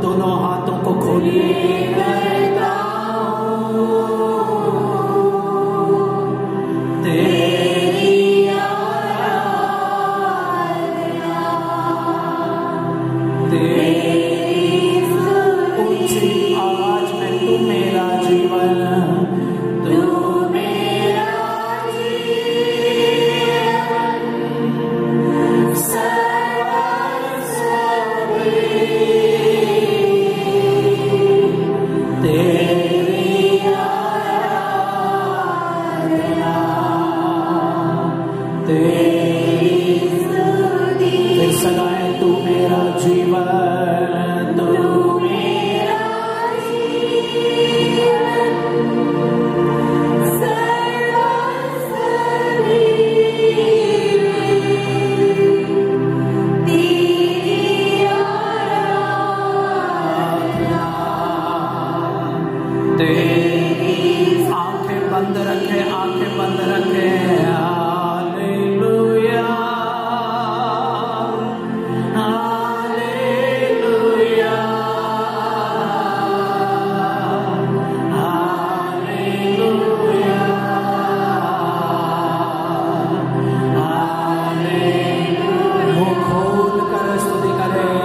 दोनों हाथों को खोलिए करता हूँ तेरी आराधना, तेरी ऊंची आवाज में तू मेरा जीवन, तू मेरा जीवन सर्वस्व तेरी आराधना, तेरी स्तुति। फिर सदाएं तू मेरा जीवन, तू मेरा जीवन सर्वस्व तेरी आराधना, तेरी। आंखें बंद रखे, आंखें बंद रखे। Hallelujah, hallelujah, hallelujah, hallelujah. मुंह खोल कर स्तुति करें।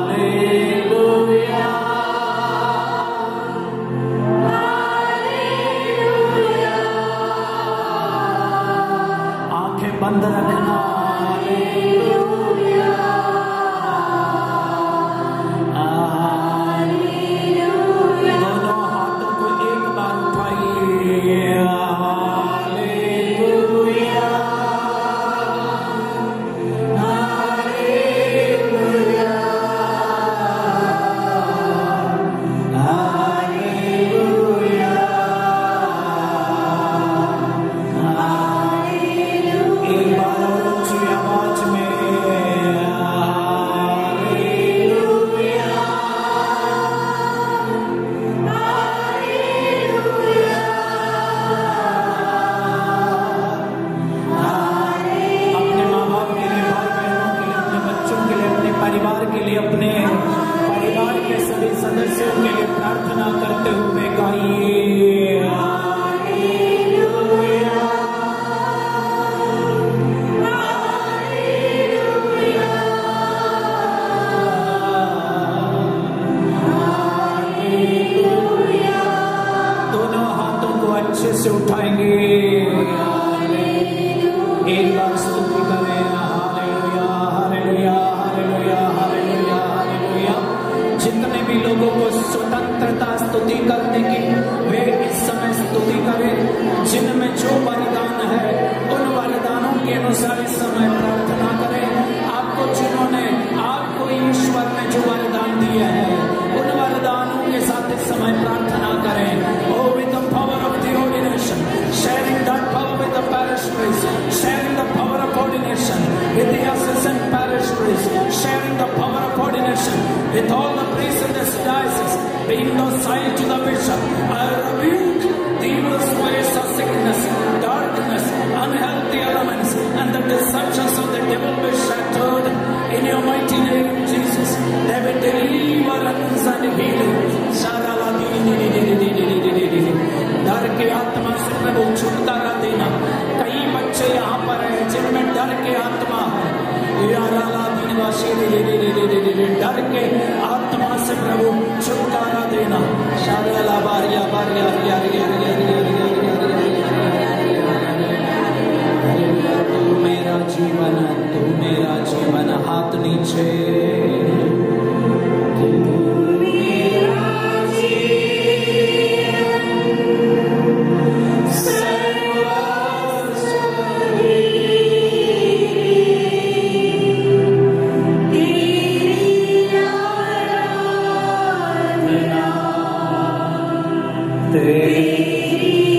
हालेलुया, आंखें बंद रखना। Hallelujah, hallelujah. दोनों हाथों को एक बार उठाइए। Hallelujah, hallelujah, hallelujah, hallelujah. एक बार और ऊंची आवाज में। Hallelujah, hallelujah, hallelujah. अपने माँ बाप के लिए, भाई बहनों के लिए, अपने बच्चों के लिए, अपने परिवार के लिए, अपने परिवार के सभी सदस्यों के लिए प्रार्थना करते हुए गाइए। Hallelujah, hallelujah, hallelujah. दोनों हाथों को अच्छे से उठाएंगे। एक बार स्तुति करें। Hallelujah, hallelujah, hallelujah, hallelujah, hallelujah. जितने भी लोगों को स्वतंत्रता स्तुति करने की, वे इस समय स्तुति करें। जिनमें जो वरदान है, उन वरदानों के अनुसार इस समय प्रार्थना करें। आपको जिन्होंने, आपको ईश्वर ने जो वरदान दिए हैं, उन वरदानों के साथ इस समय प्रार्थना करें। Oh, with the power of the ordination, sharing that power with the parish priest, sharing the power of ordination with the assistant parish priest, sharing the power of ordination with all the priests in this diocese, being docile to the bishop. I rebuke the evil spirits of sickness, darkness, unhealthy elements, and the deceptions of the devil be shattered in your mighty name, Jesus. They will deliverance and healing. डर के आत्मा से प्रभु छुटकारा देना। कई बच्चे यहाँ पर हैं जिनमें डर के आत्मा है। डर के आत्मा से प्रभु छुटकारा देना। शाला बारिया बारिया रिया रिया रिया रिया रिया रिया। तू मेरा जीवन, तू मेरा जीवन। हाथ नीचे। तेरी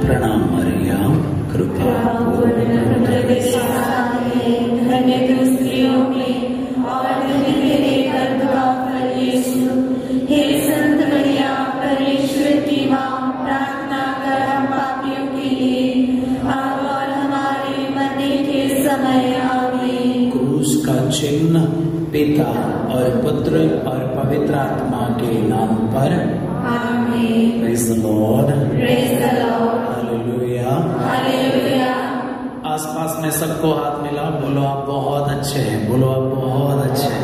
प्रणाम मरियम, कृपा धन्य तू स्त्रियों में और धन्य तेरे गर्भ का फल यीशु। हे संत मरियम परमेश्वर की माँ, प्रार्थना कर हम पापियों के लिए अब और हमारे मरने के समय आमीन। क्रूस का चिन्ह पिता और पुत्र और पवित्र आत्मा के नाम पर आमीन। Praise the Lord, praise the Lord, hallelujah, hallelujah. आसपास में सबको हाथ मिला, बोलो आप बहुत अच्छे हैं, बोलो आप बहुत अच्छे हैं।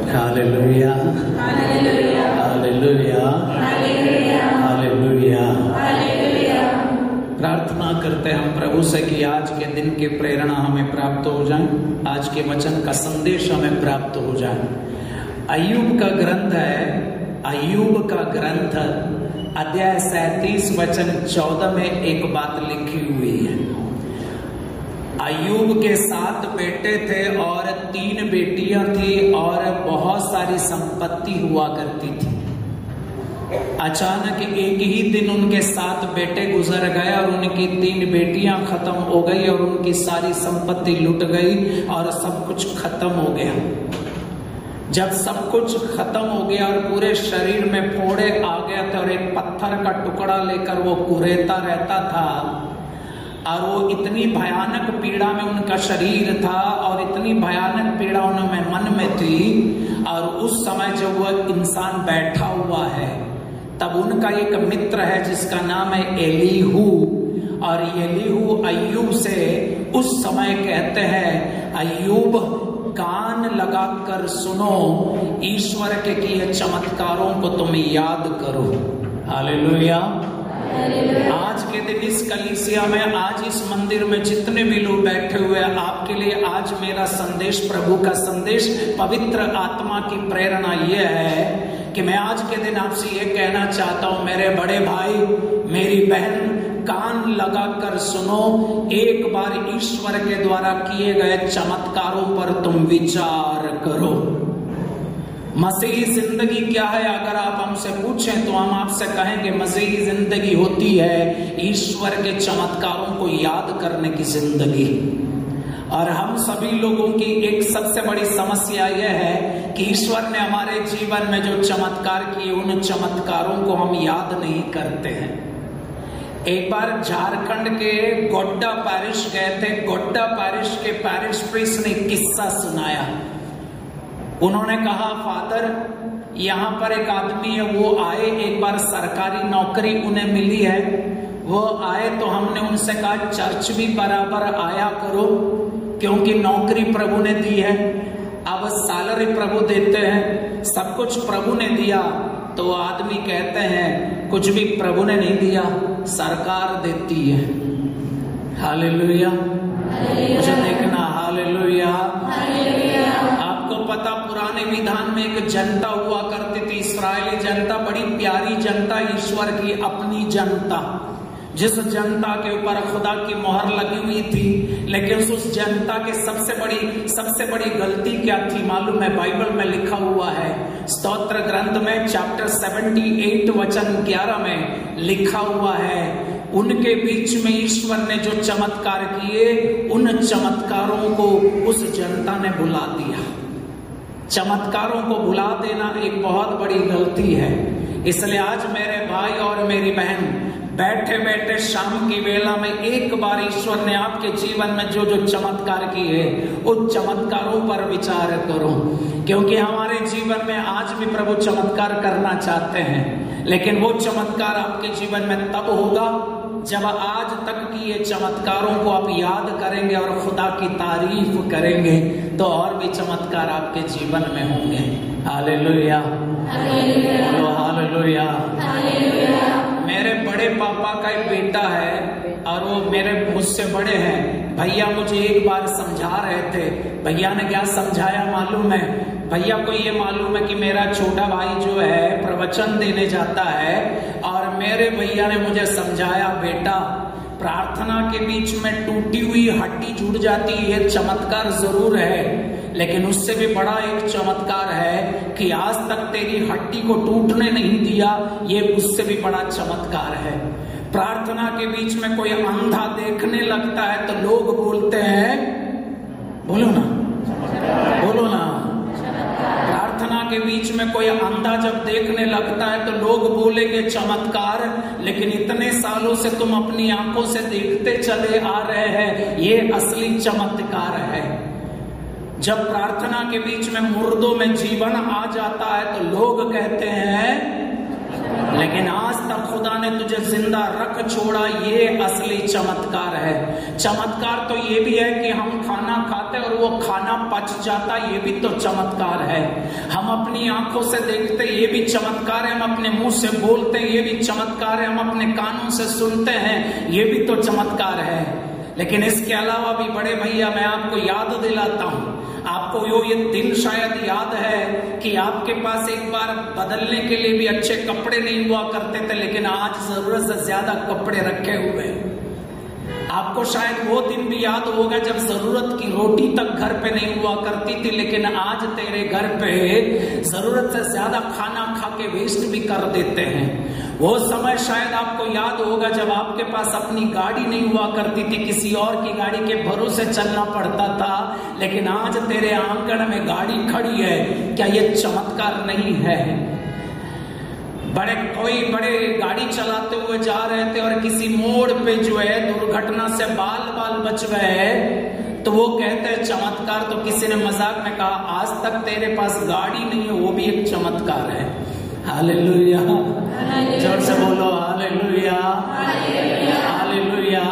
Hallelujah, hallelujah, hallelujah, hallelujah, hallelujah. Hallelujah. प्रार्थना करते हैं हम प्रभु से कि आज के दिन की प्रेरणा हमें प्राप्त हो जाए, आज के वचन का संदेश हमें प्राप्त हो जाए। अय्यूब का ग्रंथ है, अय्यूब का ग्रंथ अध्याय 37 वचन 14 में एक बात लिखी हुई है। अय्यूब के 7 बेटे थे और 3 बेटियां थी और बहुत सारी संपत्ति हुआ करती थी। अचानक एक ही दिन उनके 7 बेटे गुजर गए और उनकी 3 बेटियां खत्म हो गई और उनकी सारी संपत्ति लुट गई और सब कुछ खत्म हो गया। जब सब कुछ खत्म हो गया और पूरे शरीर में फोड़े आ गए थे और एक पत्थर का टुकड़ा लेकर वो कुरेदता रहता था और वो इतनी भयानक पीड़ा में उनका शरीर था और इतनी भयानक पीड़ा उनमें मन में थी। और उस समय जब वह इंसान बैठा हुआ है तब उनका एक मित्र है जिसका नाम है एलीहू, और एलीहू अय्यूब से उस समय कहते हैं, अय्यूब कान लगाकर सुनो, ईश्वर के किए चमत्कारों को तुम याद करो। हालेलुया। आज के दिन इस कलीसिया में, आज इस मंदिर में जितने भी लोग बैठे हुए हैं, आपके लिए आज मेरा संदेश, प्रभु का संदेश, पवित्र आत्मा की प्रेरणा यह है कि मैं आज के दिन आपसे ये कहना चाहता हूं, मेरे बड़े भाई, मेरी बहन, कान लगाकर सुनो, एक बार ईश्वर के द्वारा किए गए चमत्कारों पर तुम विचार करो। मसीही जिंदगी क्या है? अगर आप हमसे पूछें तो हम आपसे कहेंगे मसीही जिंदगी होती है ईश्वर के चमत्कारों को याद करने की जिंदगी। और हम सभी लोगों की एक सबसे बड़ी समस्या यह है कि ईश्वर ने हमारे जीवन में जो चमत्कार किए, उन चमत्कारों को हम याद नहीं करते हैं। एक बार झारखंड के गोड्डा पैरिश गए थे। गोड्डा पैरिश के पैरिश प्रीस्ट ने किस्सा सुनाया। उन्होंने कहा, फादर, यहाँ पर एक आदमी है, वो आए, एक बार सरकारी नौकरी उन्हें मिली है, वो आए तो हमने उनसे कहा चर्च भी बराबर आया करो क्योंकि नौकरी प्रभु ने दी है, अब सैलरी प्रभु देते हैं, सब कुछ प्रभु ने दिया। तो आदमी कहते हैं कुछ भी प्रभु ने नहीं दिया, सरकार देती है। हालेलुया, मुझे देखना, हालेलुया। आपको पता, पुराने विधान में एक जनता हुआ करती थी, इस्राएली जनता, बड़ी प्यारी जनता, ईश्वर की अपनी जनता, जिस जनता के ऊपर खुदा की मोहर लगी हुई थी। लेकिन उस जनता के सबसे बड़ी गलती क्या थी मालूम है? बाइबल में लिखा हुआ है, स्तोत्र ग्रंथ में चैप्टर 78 वचन 11 में लिखा हुआ है, उनके बीच में ईश्वर ने जो चमत्कार किए, उन चमत्कारों को उस जनता ने भुला दिया। चमत्कारों को भुला देना एक बहुत बड़ी गलती है। इसलिए आज मेरे भाई और मेरी बहन, बैठे बैठे शाम की वेला में एक बार ईश्वर ने आपके जीवन में जो जो चमत्कार किए, उन चमत्कारों पर विचार करो, क्योंकि हमारे जीवन में आज भी प्रभु चमत्कार करना चाहते हैं। लेकिन वो चमत्कार आपके जीवन में तब होगा जब आज तक की ये चमत्कारों को आप याद करेंगे और खुदा की तारीफ करेंगे, तो और भी चमत्कार आपके जीवन में होंगे। Hallelujah, hallelujah. मेरे बड़े पापा का एक बेटा है और वो मेरे मुझसे बड़े हैं। भैया मुझे एक बार समझा रहे थे। भैया ने क्या समझाया मालूम है? भैया को ये मालूम है कि मेरा छोटा भाई जो है प्रवचन देने जाता है, और मेरे भैया ने मुझे समझाया, बेटा, प्रार्थना के बीच में टूटी हुई हड्डी जुड़ जाती है, चमत्कार जरूर है, लेकिन उससे भी बड़ा एक चमत्कार है कि आज तक तेरी हड्डी को टूटने नहीं दिया, ये उससे भी बड़ा चमत्कार है। प्रार्थना के बीच में कोई अंधा देखने लगता है तो लोग बोलते हैं, बोलो ना, बोलो ना, प्रार्थना के बीच में कोई अंधा जब देखने लगता है तो लोग बोलेंगे चमत्कार, लेकिन इतने सालों से तुम अपनी आंखों से देखते चले आ रहे हैं, ये असली चमत्कार है। जब प्रार्थना के बीच में मुर्दों में जीवन आ जाता है तो लोग कहते हैं, लेकिन आज तक खुदा ने तुझे जिंदा रख छोड़ा, ये असली चमत्कार है। चमत्कार तो ये भी है कि हम खाना खाते और वो खाना पच जाता, ये भी तो चमत्कार है। हम अपनी आंखों से देखते, ये भी चमत्कार है। हम अपने मुंह से बोलते, ये भी चमत्कार है। हम अपने कानों से सुनते हैं, ये भी तो चमत्कार है। लेकिन इसके अलावा भी बड़े भैया, मैं आपको याद दिलाता हूं, आपको ये दिन शायद याद है कि आपके पास एक बार बदलने के लिए भी अच्छे कपड़े नहीं हुआ करते थे, लेकिन आज जरूरत से ज्यादा कपड़े रखे हुए हैं। आपको शायद वो दिन भी याद होगा जब जरूरत की रोटी तक घर पे नहीं हुआ करती थी, लेकिन आज तेरे घर पे जरूरत से ज्यादा खाना खा के वेस्ट भी कर देते हैं। वो समय शायद आपको याद होगा जब आपके पास अपनी गाड़ी नहीं हुआ करती थी, किसी और की गाड़ी के भरोसे चलना पड़ता था, लेकिन आज तेरे आंगन में गाड़ी खड़ी है। क्या ये चमत्कार नहीं है? कोई बड़े गाड़ी चलाते हुए जा रहे थे और किसी मोड़ पे जो है दुर्घटना से बाल बाल बच गए, तो वो कहते हैं चमत्कार। तो किसी ने मजाक में कहा, आज तक तेरे पास गाड़ी नहीं है, वो भी एक चमत्कार है। हालेलुया, जोर से बोलो हालेलुया, हालेलुया।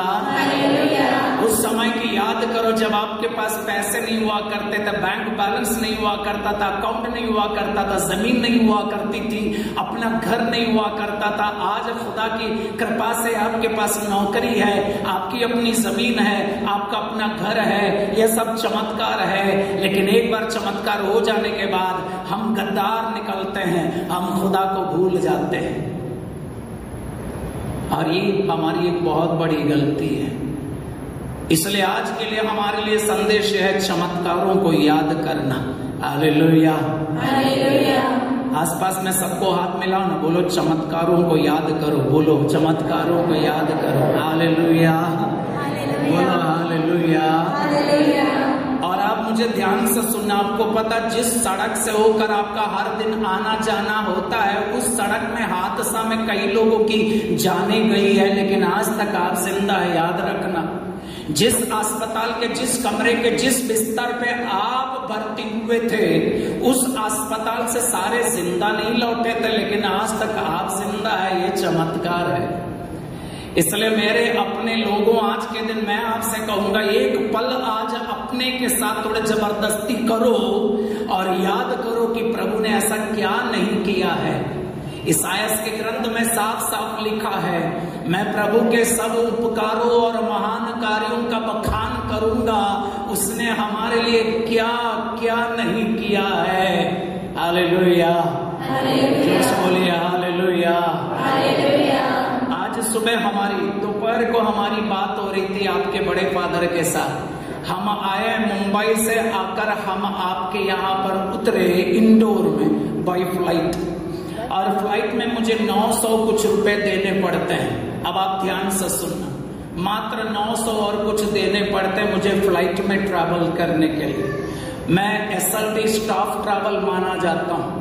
उस समय की याद करो जब आपके पास पैसे नहीं हुआ करते थे, बैंक बैलेंस नहीं हुआ करता था, अकाउंट नहीं हुआ करता था, जमीन नहीं हुआ करती थी, अपना घर नहीं हुआ करता था। आज खुदा की कृपा से आपके पास नौकरी है, आपकी अपनी जमीन है, आपका अपना घर है, यह सब चमत्कार है। लेकिन एक बार चमत्कार हो जाने के बाद हम गद्दार निकलते हैं, हम खुदा को भूल जाते हैं, और ये हमारी एक बहुत बड़ी गलती है। इसलिए आज के लिए हमारे लिए संदेश है चमत्कारों को याद करना। Hallelujah, hallelujah. आसपास में सबको हाथ मिलाओ ना, बोलो चमत्कारों को याद करो, बोलो चमत्कारों को याद करो। हालेलुया, बोलो हालेलुया। और आप मुझे ध्यान से सुनना, आपको पता जिस सड़क से होकर आपका हर दिन आना जाना होता है, उस सड़क में हादसा में कई लोगों की जाने गई है, लेकिन आज तक आप जिंदा है। याद रखना, जिस अस्पताल के, जिस कमरे के, जिस बिस्तर पे आप भर्ती हुए थे, उस अस्पताल से सारे जिंदा नहीं लौटे थे, लेकिन आज तक आप जिंदा है। ये चमत्कार है। इसलिए मेरे अपने लोगों, आज के दिन मैं आपसे कहूंगा, एक पल आज अपने के साथ थोड़े जबरदस्ती करो और याद करो कि प्रभु ने ऐसा क्या नहीं किया है। ईसायास के ग्रंथ में साफ साफ लिखा है, मैं प्रभु के सब उपकारों और महान कार्यों का बखान करूंगा, उसने हमारे लिए क्या क्या नहीं किया है। हालेलुया, बोलिए हालेलुया। आज सुबह हमारी, दोपहर को हमारी बात हो रही थी आपके बड़े फादर के साथ। हम आए मुंबई से, आकर हम आपके यहाँ पर उतरे इंदौर में बाई फ्लाइट, और फ्लाइट में मुझे 900 कुछ रुपए देने पड़ते हैं। अब आप ध्यान से सुनना, मात्र 900 और कुछ देने पड़ते मुझे फ्लाइट में ट्रैवल करने के लिए। मैं SLT स्टाफ ट्रैवल माना जाता हूं,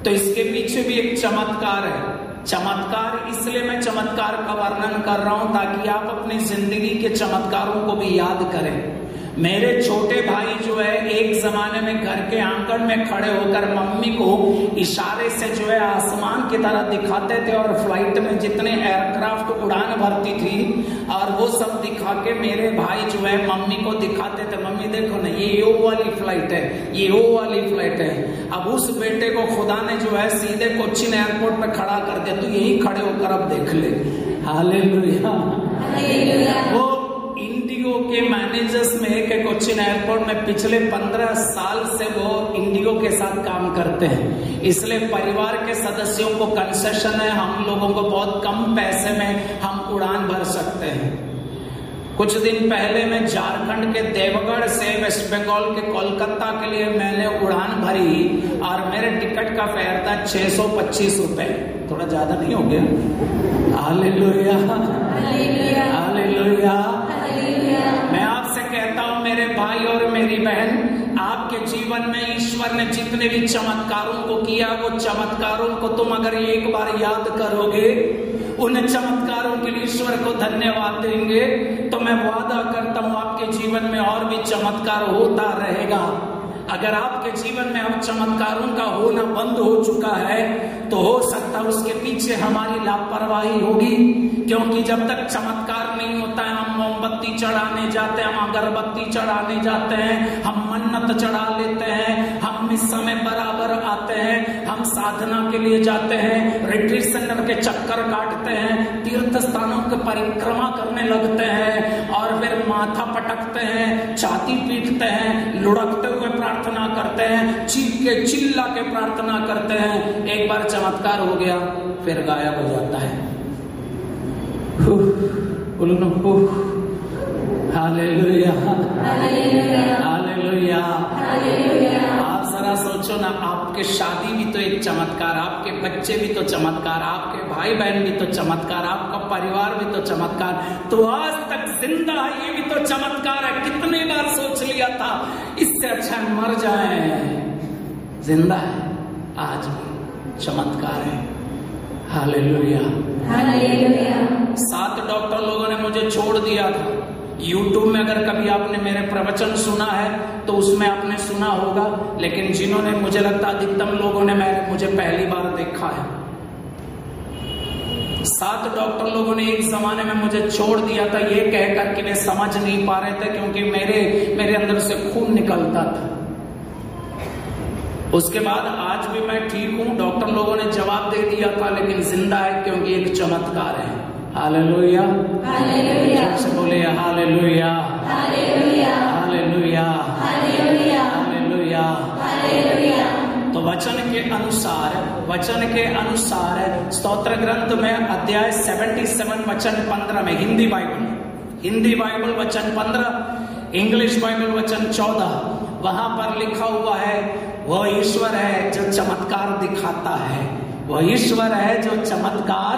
तो इसके पीछे भी एक चमत्कार है। चमत्कार इसलिए मैं चमत्कार का वर्णन कर रहा हूं ताकि आप अपनी जिंदगी के चमत्कारों को भी याद करें। मेरे छोटे भाई जो है एक जमाने में घर के आंगन में खड़े होकर मम्मी को इशारे से जो है आसमान की तरह दिखाते थे, और फ्लाइट में जितने एयरक्राफ्ट उड़ान भरती थी और वो सब दिखा के मेरे भाई जो है मम्मी को दिखाते थे, मम्मी देखो ना ये वो वाली फ्लाइट है, ये वो वाली फ्लाइट है। अब उस बेटे को खुदा ने जो है सीधे कोच्चिन एयरपोर्ट पे खड़ा कर दिया, तो यही खड़े होकर अब देख ले। हालेलुया। वो इंडिगो के मैनेजर्स में के कोच्चिन एयरपोर्ट में पिछले 15 साल से वो इंडिगो के साथ काम करते हैं, इसलिए परिवार के सदस्यों को कंसेशन है, हम लोगों को बहुत कम पैसे में हम उड़ान भर सकते हैं। कुछ दिन पहले मैं झारखंड के देवगढ़ से वेस्ट बंगाल के कोलकाता के लिए मैंने उड़ान भरी और मेरे टिकट का फेयर था 625 रुपए। थोड़ा ज्यादा नहीं हो गया? Hallelujah, hallelujah. मैं आपसे कहता हूँ मेरे भाई और मेरी बहन, आपके जीवन में ईश्वर ने जितने भी चमत्कारों को किया, वो चमत्कारों को तुम अगर एक बार याद करोगे, उन चमत्कारों के लिए ईश्वर को धन्यवाद देंगे, तो मैं वादा करता हूं आपके जीवन में और भी चमत्कार होता रहेगा। अगर आपके जीवन में अब चमत्कारों का होना बंद हो चुका है, तो हो सकता है उसके पीछे हमारी लापरवाही होगी, क्योंकि जब तक चमत्कार नहीं होता है, हम मोमबत्ती चढ़ाने जाते हैं, हम अगरबत्ती चढ़ाने जाते हैं, हम मन्नत चढ़ा लेते हैं, हम इस समय बराबर आते हैं, हम साधना के लिए जाते हैं, रिट्रीट सेंटर के चक्कर काटते हैं, तीर्थ स्थानों की परिक्रमा करने लगते हैं, और फिर माथा पटकते हैं, छाती पीटते हैं, लुढ़कते हुए प्रार्थना करते हैं, चीख के चिल्ला के प्रार्थना करते हैं। एक बार चमत्कार हो गया, फिर गायब हो जाता है। Hallelujah, hallelujah. आप जरा सोचो ना, आपके शादी भी तो एक चमत्कार, आपके बच्चे भी तो चमत्कार, आपके भाई बहन भी तो चमत्कार, आपका परिवार भी तो चमत्कार, तो आज तक जिंदा है, ये भी तो चमत्कार है। कितने बार सोच लिया था इससे अच्छा मर जाए, जिंदा है, आज भी चमत्कार है। Hallelujah, hallelujah. 7 डॉक्टर लोगों ने मुझे छोड़ दिया था। YouTube में अगर कभी आपने मेरे प्रवचन सुना है तो उसमें आपने सुना होगा, लेकिन जिन्होंने, मुझे लगता अधिकतम लोगों ने मुझे पहली बार देखा है। 7 डॉक्टर लोगों ने एक जमाने में मुझे छोड़ दिया था, ये कहकर कि वे समझ नहीं पा रहे थे, क्योंकि मेरे अंदर से खून निकलता था। उसके बाद आज भी मैं ठीक हूं। डॉक्टर लोगों ने जवाब दे दिया था, लेकिन जिंदा है, क्योंकि एक चमत्कार है। Hallelujah, hallelujah. बोले hallelujah, hallelujah, hallelujah, hallelujah, hallelujah, hallelujah. तो वचन के अनुसार स्तोत्र ग्रंथ में अध्याय 77 वचन 15 में, हिंदी बाइबल वचन 15, इंग्लिश बाइबल वचन 14, वहां पर लिखा हुआ है, वो ईश्वर है जो चमत्कार दिखाता है, वो ईश्वर है जो चमत्कार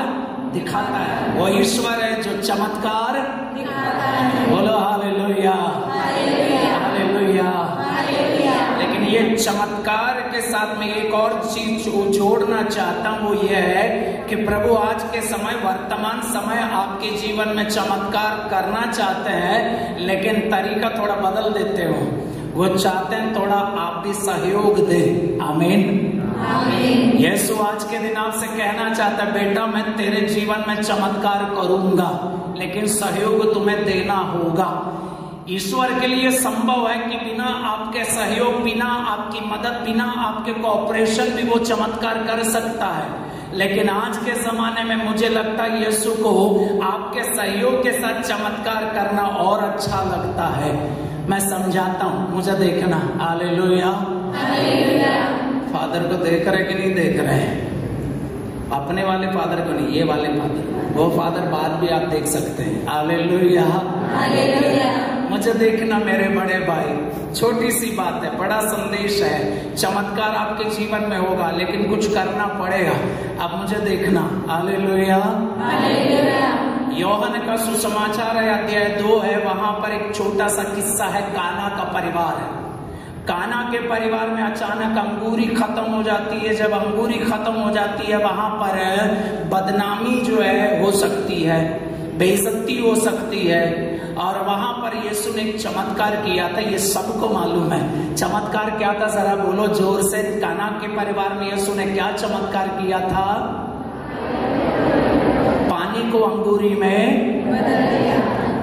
दिखाता है, वो ईश्वर है जो चमत्कार दिखाता है। बोलो हालेलुया, हालेलुया। लेकिन ये चमत्कार के साथ में एक और चीज जोड़ना चाहता हूँ, वो ये है कि प्रभु आज के समय, वर्तमान समय आपके जीवन में चमत्कार करना चाहते हैं, लेकिन तरीका थोड़ा बदल देते हो। वो चाहते हैं थोड़ा आप भी सहयोग दे। आमीन। यीशु आज के दिन आपसे कहना चाहता है, बेटा मैं तेरे जीवन में चमत्कार करूंगा, लेकिन सहयोग तुम्हें देना होगा। ईश्वर के लिए संभव है कि बिना आपके सहयोग, बिना आपकी मदद, बिना आपके कोऑपरेशन भी वो चमत्कार कर सकता है, लेकिन आज के जमाने में मुझे लगता है यीशु को आपके सहयोग के साथ चमत्कार करना और अच्छा लगता है। मैं समझाता हूँ, मुझे देखना। हालेलुया, फादर को देख रहे कि नहीं देख रहे हैं? अपने वाले फादर को नहीं, ये वाले फादर, वो फादर बाद भी आप देख सकते हैं। हालेलुया, मुझे देखना मेरे बड़े भाई। छोटी सी बात है, बड़ा संदेश है। चमत्कार आपके जीवन में होगा, लेकिन कुछ करना पड़ेगा। अब मुझे देखना। हालेलुया। यूहन्ना का सुसमाचार है, अध्याय 2 है, वहां पर एक छोटा सा किस्सा है। काना का परिवार है। काना के परिवार में अचानक अंगूरी खत्म हो जाती है। जब अंगूरी खत्म हो जाती है, वहां पर बदनामी जो है हो सकती है, बेइज्जती हो सकती है। और वहां पर यीशु ने एक चमत्कार किया था, ये सबको मालूम है। चमत्कार क्या था, जरा बोलो जोर से। काना के परिवार में यीशु ने क्या चमत्कार किया था? पानी को अंगूरी में बदल दिया।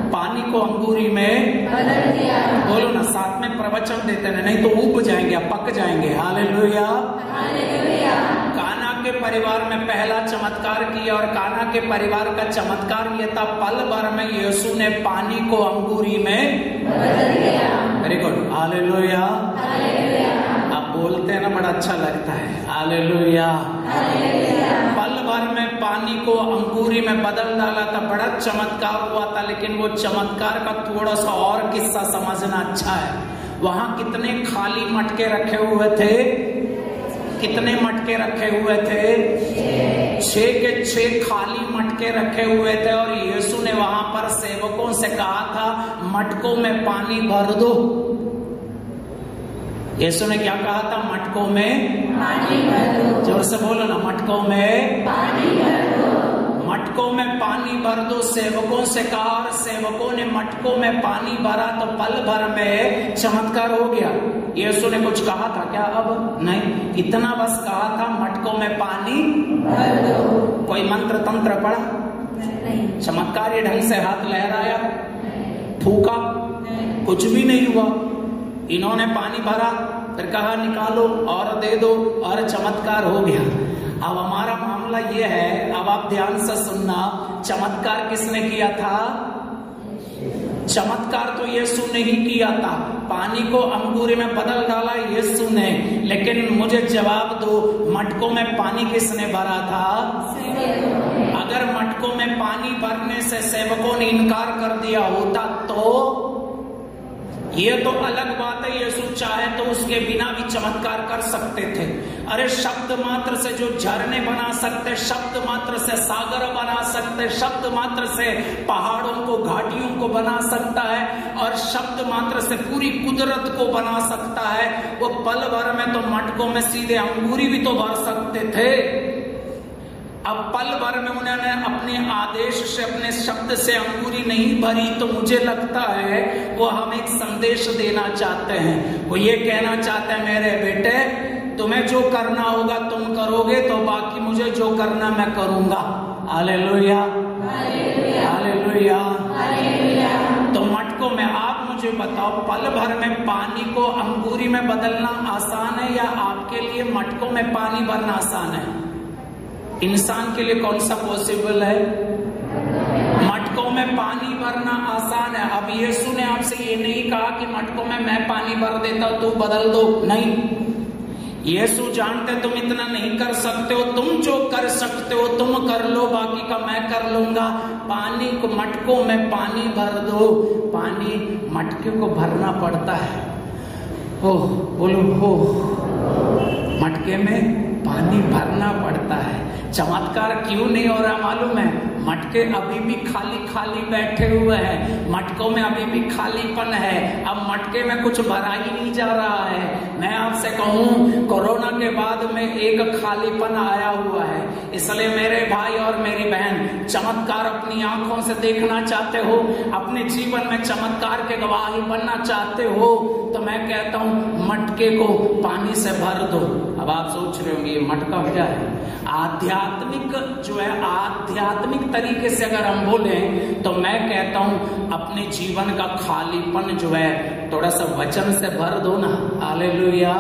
पानी को अंगूरी में बदल दिया। बोलो ना, साथ में प्रवचन देते हैं, नहीं तो उब जाएंगे, पक जाएंगे। Hallelujah, hallelujah. काना के परिवार में पहला चमत्कार किया, और काना के परिवार का चमत्कार ये था, पल भर में यीशु ने पानी को अंगूरी में बदल दिया। Very good. Hallelujah, hallelujah. आप बोलते हैं ना, बड़ा अच्छा लगता है। Hallelujah, hallelujah. पल भर में पानी को अंगूरी में बदल डाला था, बड़ा चमत्कार हुआ था। लेकिन वो चमत्कार का थोड़ा सा और किस्सा समझना अच्छा है। वहां कितने खाली मटके रखे हुए थे? कितने मटके रखे हुए थे? 6 के 6 खाली मटके रखे हुए थे। और यीशु ने वहां पर सेवकों से कहा था, मटकों में पानी भर दो। यीशु ने क्या कहा था? मटकों में पानी भर दो। जोर से बोलो ना, मटकों में पानी भर दो। मटकों में पानी भर दो सेवकों से कहा, और सेवकों ने मटकों में पानी भरा तो पल भर में चमत्कार हो गया। यीशु ने कुछ कहा था क्या? अब नहीं, इतना बस कहा था मटकों में पानी भर दो। कोई मंत्र तंत्र पढ़ा? चमत्कारी ढंग से हाथ लहराया, फूका, कुछ भी नहीं हुआ। इन्होंने पानी भरा, फिर कहा निकालो और दे दो, और चमत्कार हो गया। अब हमारा मामला ये है, अब आप ध्यान से सुनना, चमत्कार किसने किया था? चमत्कार तो यीशु ने ही किया था। पानी को अंगूरी में बदल डाला यीशु ने। लेकिन मुझे जवाब दो, मटकों में पानी किसने भरा था? अगर मटकों में पानी भरने से सेवकों ने इनकार कर दिया होता तो ये तो अलग बात है। यीशु चाहे तो उसके बिना भी चमत्कार कर सकते थे। अरे शब्द मात्र से जो झरने बना सकते, शब्द मात्र से सागर बना सकते, शब्द मात्र से पहाड़ों को, घाटियों को बना सकता है, और शब्द मात्र से पूरी कुदरत को बना सकता है। वो पल भर में तो मटकों में सीधे अंगूरी भी तो भर सकते थे। अब पल भर में उन्होंने अपने आदेश से, अपने शब्द से अंगूरी नहीं भरी, तो मुझे लगता है वो हम एक संदेश देना चाहते हैं। वो ये कहना चाहते हैं, मेरे बेटे तुम्हें जो करना होगा तुम करोगे, तो बाकी मुझे जो करना मैं करूंगा। Hallelujah, hallelujah. तो मटकों में आप मुझे बताओ, पल भर में पानी को अंगूरी में बदलना आसान है या आपके लिए मटकों में पानी भरना आसान है? इंसान के लिए कौन सा पॉसिबल है? मटकों में पानी भरना आसान है। अब यीशु ने आपसे ये नहीं कहा कि मटकों में मैं पानी भर देता तू बदल दो, नहीं। यीशु जानते तुम इतना नहीं कर सकते हो, तुम जो कर सकते हो तुम कर लो, बाकी का मैं कर लूंगा। पानी को, मटकों में पानी भर दो। पानी मटके को भरना पड़ता है। ओह बोलो, हो मटके में पानी भरना पड़ता है। चमत्कार क्यों नहीं हो रहा मालूम है? मटके अभी भी खाली खाली बैठे हुए हैं, मटकों में अभी भी खालीपन है। अब मटके में कुछ भरा ही नहीं जा रहा है। मैं आपसे कहूं, कोरोना के बाद में एक खालीपन आया हुआ है। इसलिए मेरे भाई और मेरी बहन, चमत्कार अपनी आंखों से देखना चाहते हो, अपने जीवन में चमत्कार के गवाही बनना चाहते हो, तो मैं कहता हूं मटके को पानी से भर दो। अब आप सोच रहे होंगे ये मटका क्या है? आध्यात्मिक जो है, आध्यात्मिक तरीके से अगर हम बोले तो मैं कहता हूं अपने जीवन का खालीपन जो है थोड़ा सा वचन से भर दो ना। हालेलुया।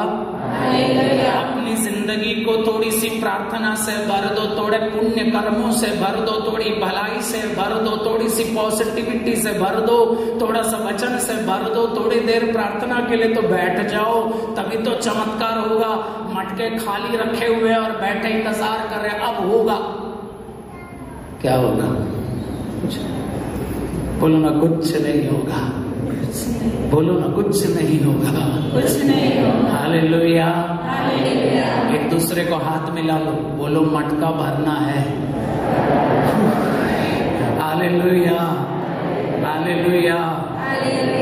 अपनी जिंदगी को थोड़ी सी प्रार्थना से भर दो, थोड़े पुण्य कर्मों से भर दो, थोड़ी भलाई से भर दो, थोड़ी सी पॉजिटिविटी से भर दो, थोड़ा सा वचन से भर दो। थोड़ी देर प्रार्थना के लिए तो बैठ जाओ, तभी तो चमत्कार होगा। मटके खाली रखे हुए और बैठे इंतजार कर रहे, अब होगा क्या? होगा कुछ? बोलो ना, कुछ नहीं होगा। बोलो ना, कुछ नहीं होगा, कुछ नहीं होगा। Hallelujah, hallelujah. एक दूसरे को हाथ मिला लो, बोलो मटका भरना है। Hallelujah, hallelujah,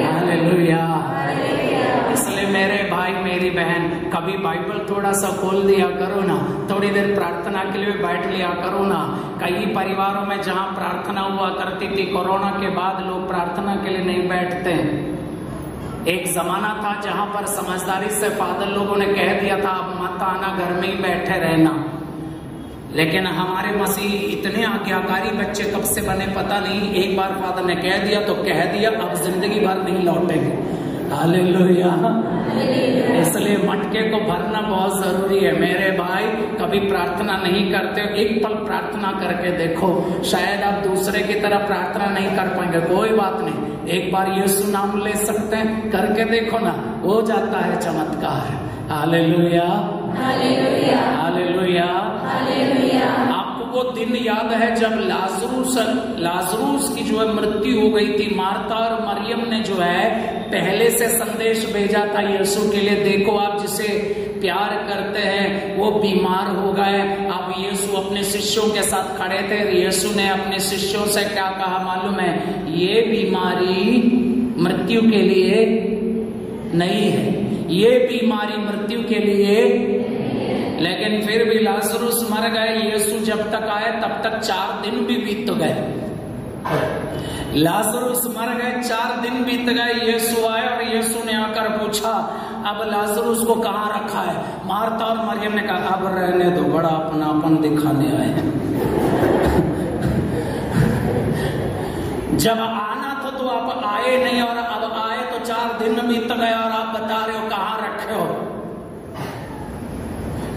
hallelujah. इसलिए मेरे भाई मेरी बहन, कभी बाइबल थोड़ा सा खोल दिया करो ना, थोड़ी देर प्रार्थना के लिए बैठ लिया करो ना। कई परिवारों में जहाँ प्रार्थना हुआ करती थी, कोरोना के बाद लोग प्रार्थना के लिए नहीं बैठते। एक जमाना था जहां पर समझदारी से फादर लोगों ने कह दिया था अब मत आना, घर में ही बैठे रहना। लेकिन हमारे मसीह इतने आज्ञाकारी बच्चे कब से बने पता नहीं, एक बार फादर ने कह दिया तो कह दिया, अब जिंदगी भर नहीं लौटेंगे। हालेलुया। इसलिए मटके को भरना बहुत जरूरी है। मेरे भाई, कभी प्रार्थना नहीं करते, एक पल प्रार्थना करके देखो। शायद आप दूसरे की तरह प्रार्थना नहीं कर पाएंगे, कोई बात नहीं, एक बार यीशु नाम ले सकते हैं, करके देखो ना, हो जाता है चमत्कार। Hallelujah, hallelujah, hallelujah, hallelujah. आपको वो दिन याद है जब लाजरूस की जो है मृत्यु हो गई थी। मार्था और मरियम ने जो है पहले से संदेश भेजा था यीशु के लिए, देखो आप जिसे प्यार करते हैं वो बीमार हो गए। अब यीशु अपने शिष्यों के साथ खड़े थे। यीशु ने अपने शिष्यों से क्या कहा मालूम है? ये बीमारी मृत्यु के लिए नहीं है, ये बीमारी मृत्यु के लिए। लेकिन फिर भी लाजरूस मर गए। यीशु जब तक आए तब तक 4 दिन भी बीत गए। लाजरूस मर गए, 4 दिन बीत गए। यीशु आए और यीशु ने आकर पूछा, अब लाजरूस को कहाँ रखा है? मार्था और मरियम ने कहा, अब रहने दो, बड़ा अपनापन दिखाने आए हैं। जब आना था तो आप आए नहीं, और अब आए तो 4 दिन बीत गए और आप बता रहे हो कहाँ रखे हो।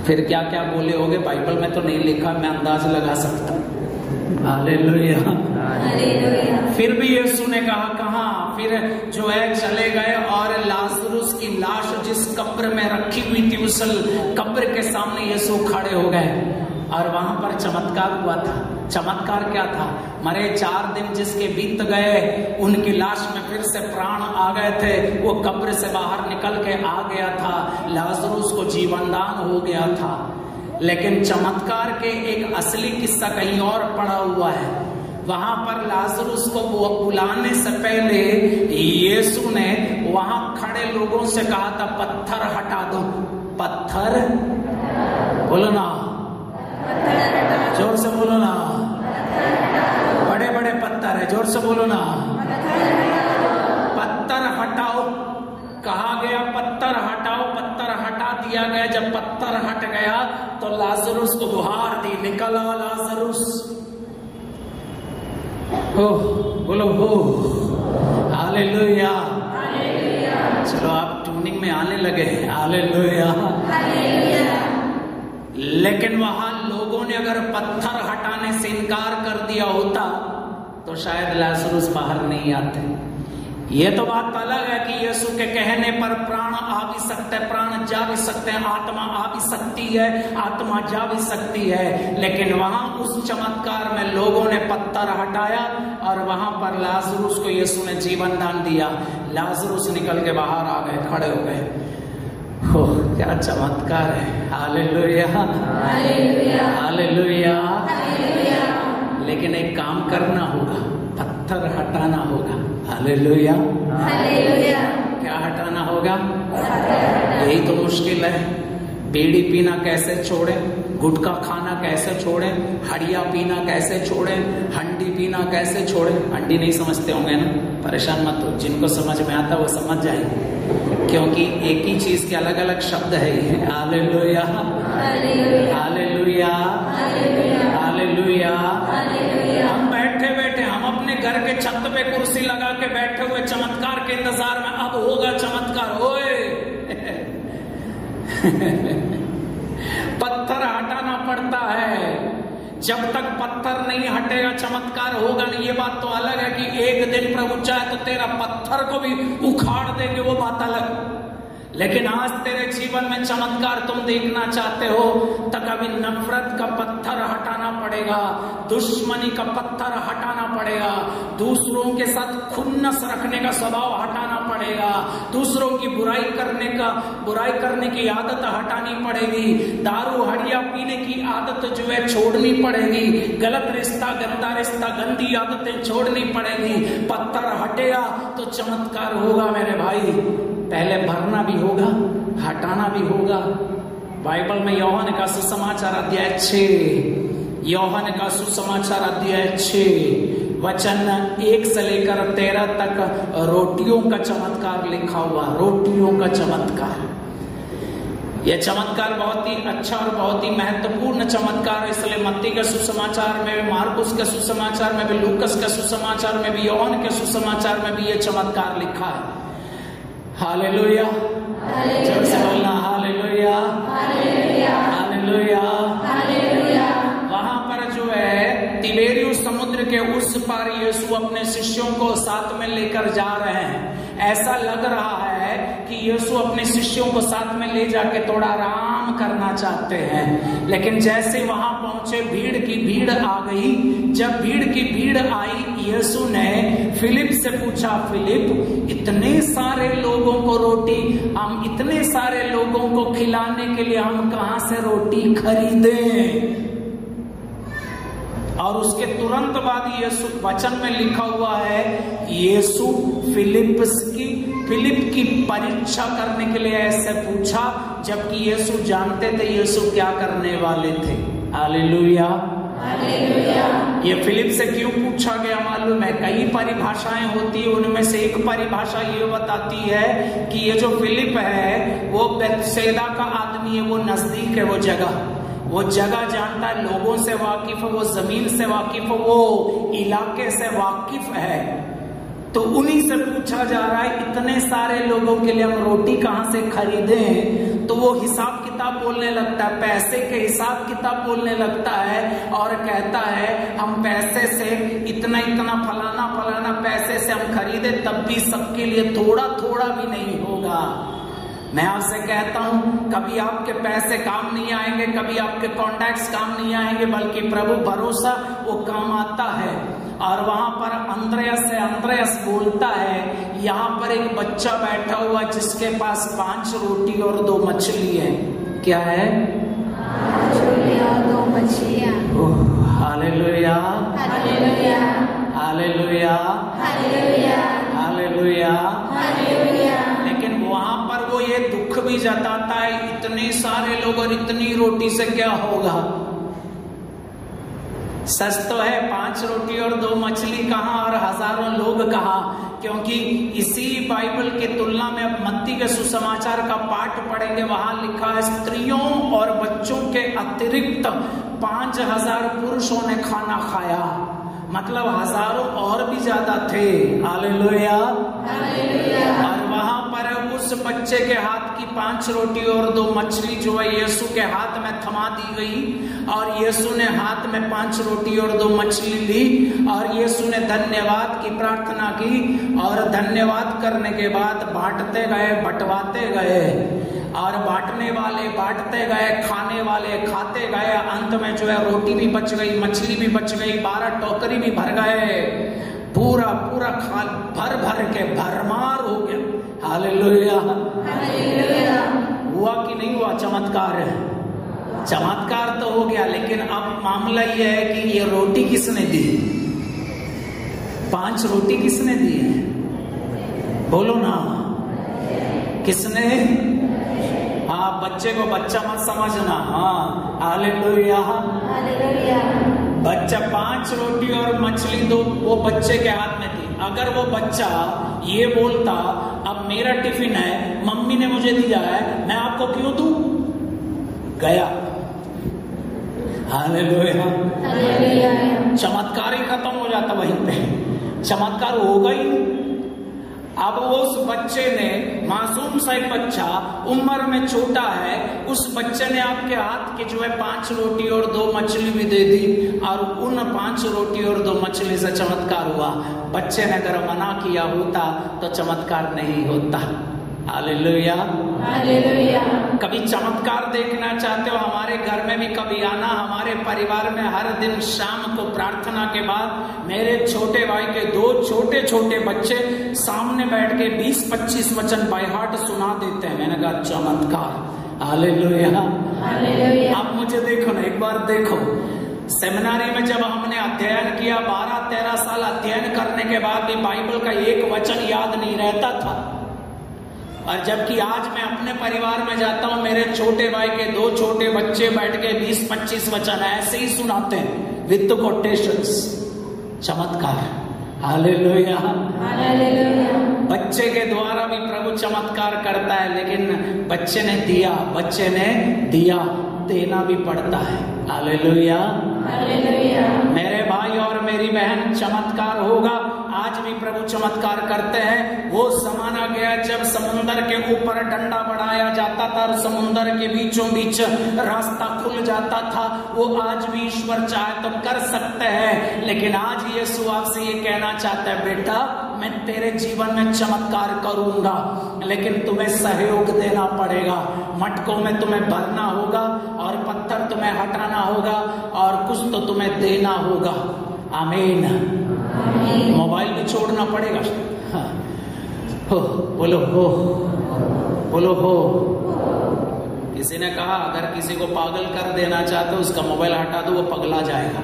फिर क्या क्या बोले होगे, बाइबल में तो नहीं लिखा, मैं अंदाज लगा सकता हूँ। हालेलुया। फिर भी यीशु ने कहा कहाँ? फिर जो है चले गए और लाजरूस की लाश जिस कब्र में रखी हुई थी उस कब्र के सामने यीशु खड़े हो गए और वहां पर चमत्कार हुआ था। चमत्कार क्या था? मरे 4 दिन जिसके बीत गए उनकी लाश में फिर से प्राण आ गए थे। वो कब्र से बाहर निकल के आ गया था, लाजरूस को जीवनदान हो गया था। लेकिन चमत्कार के एक असली किस्सा कहीं और पड़ा हुआ है। वहां पर लाजरूस को बुलाने से पहले यीशु ने वहां खड़े लोगों से कहा था, पत्थर हटा दो। पत्थर बोलो ना, जोर से बोलो ना। बड़े बड़े पत्थर है, जोर से बोलो ना। पत्थर हटाओ। कहा गया पत्थर हटाओ, पत्थर हटा दिया गया। जब पत्थर हट गया तो लाजरूस को गुहार दी, निकला लाजरूस। हो बोलो हो, हालेलुया। चलो आप ट्यूनिंग में आने लगे, हालेलुया। लेकिन वहां लोगों ने अगर पत्थर हटाने से इनकार कर दिया होता तो शायद लाजरूस बाहर नहीं आते। ये तो बात अलग है कि यीशु के कहने पर प्राण आ भी सकते हैं, प्राण जा भी सकते हैं, आत्मा आ भी सकती है, आत्मा जा भी सकती है। लेकिन वहां उस चमत्कार में लोगों ने पत्थर हटाया और वहां पर लाजरूस को यीशु ने जीवन दान दिया। लाजरूस निकल के बाहर आ गए, खड़े हो गए। हो क्या चमत्कार है, हालेलुया हालेलुया। लेकिन एक काम करना होगा, पत्थर हटाना होगा। Hallelujah hallelujah. क्या हटाना होगा? यही तो मुश्किल है। बीड़ी पीना कैसे छोड़े, गुटखा खाना कैसे छोड़े, हड़िया पीना कैसे छोड़े, हंडी पीना कैसे छोड़े। हंडी नहीं समझते होंगे ना, परेशान मत हो, जिनको समझ में आता वो समझ जाएंगे, क्योंकि एक ही चीज के अलग अलग शब्द है ये। Hallelujah hallelujah hallelujah. हम बैठे बैठे, हम अपने घर के छत पे कुर्सी लगा के बैठे हुए चमत्कार के इंतजार में, अब होगा चमत्कार। ओए पत्थर हटाना पड़ता है। जब तक पत्थर नहीं हटेगा चमत्कार होगा नहीं। ये बात तो अलग है कि एक दिन प्रभु चाहे तो तेरा पत्थर को भी उखाड़ देंगे, वो बात अलग। लेकिन आज तेरे जीवन में चमत्कार तुम देखना चाहते हो तो कभी नफरत का पत्थर हटाना पड़ेगा, दुश्मनी का पत्थर हटाना पड़ेगा, दूसरों के साथ खुन्नस रखने का स्वभाव हटाना पड़ेगा, दूसरों की बुराई करने की आदत हटानी पड़ेगी, दारू हड़िया पीने की आदत जो है छोड़नी पड़ेगी, गलत रिश्ता, गंदा रिश्ता, गंदी आदतें छोड़नी पड़ेगी। पत्थर हटेगा तो चमत्कार होगा मेरे भाई। पहले भरना भी होगा, हटाना भी होगा। बाइबल में यूहन्ना का सुसमाचार अध्याय 6, यूहन्ना का सुसमाचार अध्याय 6 वचन 1 से लेकर 13 तक रोटियों का चमत्कार लिखा हुआ। रोटियों का चमत्कार, यह चमत्कार बहुत ही अच्छा और बहुत ही महत्वपूर्ण चमत्कार है। इसलिए मत्ती के सुसमाचार में भी, मार्कुस के सुसमाचार में भी, लूकस के सुसमाचार में भी, यूहन्ना के सुसमाचार में भी यह चमत्कार लिखा है। हालेलुया, जोर से बोलना हालेलुया हालेलुया हालेलुया। वहां पर जो है तिबेरियुस समुद्र के उस पार यीशु अपने शिष्यों को साथ में लेकर जा रहे हैं। ऐसा लग रहा है कि यीशु अपने शिष्यों को साथ में ले जाके थोड़ा आराम करना चाहते हैं, लेकिन जैसे वहां पहुंचे भीड़ की भीड़ आ गई। जब भीड़ की भीड़ आई, यीशु ने फिलिप से पूछा, फिलिप, इतने सारे लोगों को रोटी, हम इतने सारे लोगों को खिलाने के लिए हम कहां से रोटी खरीदें? और उसके तुरंत बाद यीशु, वचन में लिखा हुआ है, यीशु फिलिप की परीक्षा करने के लिए ऐसे पूछा, जबकि यीशु जानते थे यीशु क्या करने वाले थे। Hallelujah, hallelujah. ये फिलिप से क्यों पूछा गया मालूम है? कई परिभाषाएं होती है, उनमें से एक परिभाषा ये बताती है कि ये जो फिलिप है वो बेथसेदा का आदमी है, वो नजदीक है, वो जगह जानता है, लोगों से वाकिफ है, वो जमीन से वाकिफ है, वो इलाके से वाकिफ है। तो उन्हीं से पूछा जा रहा है, इतने सारे लोगों के लिए हम रोटी कहां से खरीदें? तो वो हिसाब किताब बोलने लगता है, पैसे के हिसाब किताब बोलने लगता है और कहता है, हम पैसे से इतना इतना फलाना पैसे से हम खरीदे, तब भी सबके लिए थोड़ा थोड़ा भी नहीं होगा। मैं आपसे कहता हूं, कभी आपके पैसे काम नहीं आएंगे, कभी आपके कॉन्टैक्ट्स काम नहीं आएंगे, बल्कि प्रभु भरोसा वो काम आता है। और वहां पर अंद्रयास बोलता है, यहाँ पर एक बच्चा बैठा हुआ जिसके पास 5 रोटी और 2 मछली है। क्या है? 5 रोटी और 2 मछलियां। Hallelujah, hallelujah, hallelujah, hallelujah, hallelujah, hallelujah. लेकिन वहां पर वो ये दुख भी जताता है, इतने सारे लोग और इतनी रोटी से क्या होगा? सच तो है, 5 रोटी और 2 मछली कहाँ और हजारों लोग कहाँ? क्योंकि इसी बाइबल के तुलना में अब मत्ती के सुसमाचार का पाठ पढ़ेंगे, वहां लिखा है, स्त्रियों और बच्चों के अतिरिक्त 5000 पुरुषों ने खाना खाया। मतलब हजारों और भी ज्यादा थे। Hallelujah, hallelujah. और वहां पर उस बच्चे के हाथ की 5 रोटी और 2 मछली जो है यीशु के हाथ में थमा दी गई, और यीशु ने हाथ में 5 रोटी और 2 मछली ली, और यीशु ने धन्यवाद की प्रार्थना की, और धन्यवाद करने के बाद बांटते गए, बंटवाते गए, और बांटने वाले बांटते गए, खाने वाले खाते गए। अंत में जो है रोटी भी बच गई, मछली भी बच गई, 12 टोकरी भी भर गए, पूरा खा भर के भरमार हो गया। Hallelujah, hallelujah. हुआ कि नहीं हुआ? चमत्कार है, चमत्कार तो हो गया। लेकिन अब मामला यह है कि ये रोटी किसने दी? 5 रोटी किसने दी है? बोलो ना, किसने? हाँ, बच्चे को बच्चा मत समझना। हाँ, हालेलुया, हालेलुया। बच्चा 5 रोटी और मछली 2 वो बच्चे के हाथ में थी। अगर वो बच्चा ये बोलता, अब मेरा टिफिन है, मम्मी ने मुझे दिया है, मैं आपको क्यों दूं? गया। Hallelujah, hallelujah. चमत्कार ही खत्म हो जाता वहीं पे, चमत्कार होगा ही। अब उस बच्चे ने, मासूम सा एक बच्चा, उम्र में छोटा है, उस बच्चे ने आपके हाथ के जो है 5 रोटी और 2 मछली भी दे दी, और उन 5 रोटी और 2 मछली से चमत्कार हुआ। बच्चे ने अगर मना किया होता तो चमत्कार नहीं होता। Hallelujah, hallelujah. कभी चमत्कार देखना चाहते हो? हमारे घर में भी कभी आना। हमारे परिवार में हर दिन शाम को प्रार्थना के बाद मेरे छोटे भाई के 2 छोटे बच्चे सामने बैठ के 20-25 वचन बाय हार्ट सुना देते हैं। मैंने कहा चमत्कार। Hallelujah, hallelujah. आप मुझे देखो ना, एक बार देखो, सेमिनारी में जब हमने अध्ययन किया, 12-13 साल अध्ययन करने के बाद भी बाइबल का एक वचन याद नहीं रहता था। और जबकि आज मैं अपने परिवार में जाता हूं, मेरे छोटे भाई के 2 छोटे बच्चे बैठ के 20-25 वचन ऐसे ही सुनाते हैं विद कोटेशंस। चमत्कार। Hallelujah, hallelujah. बच्चे के द्वारा भी प्रभु चमत्कार करता है, लेकिन बच्चे ने दिया, देना भी पड़ता है। Hallelujah, hallelujah. मेरे भाई और मेरी बहन, चमत्कार होगा आज भी प्रभु चमत्कार करते हैं। वो जमाना गया जब समुन्दर के ऊपर डंडा बढ़ाया जाता था और समुन्दर के बीचों बीच रास्ता खुल जाता था। वो आज भी ईश्वर चाहे तो कर सकते हैं, लेकिन आज यीशु आपसे ये कहना चाहता है, बेटा मैं तेरे जीवन में चमत्कार करूंगा, लेकिन तुम्हें सहयोग देना पड़ेगा। मटकों में तुम्हें भरना होगा और पत्थर तुम्हें हटाना होगा और कुछ तो तुम्हें देना होगा। आमीन। मोबाइल भी छोड़ना पड़ेगा। हाँ। हो बोलो हो, बोलो हो। किसी ने कहा अगर किसी को पागल कर देना चाहते हो उसका मोबाइल हटा दो, वो पगला जाएगा।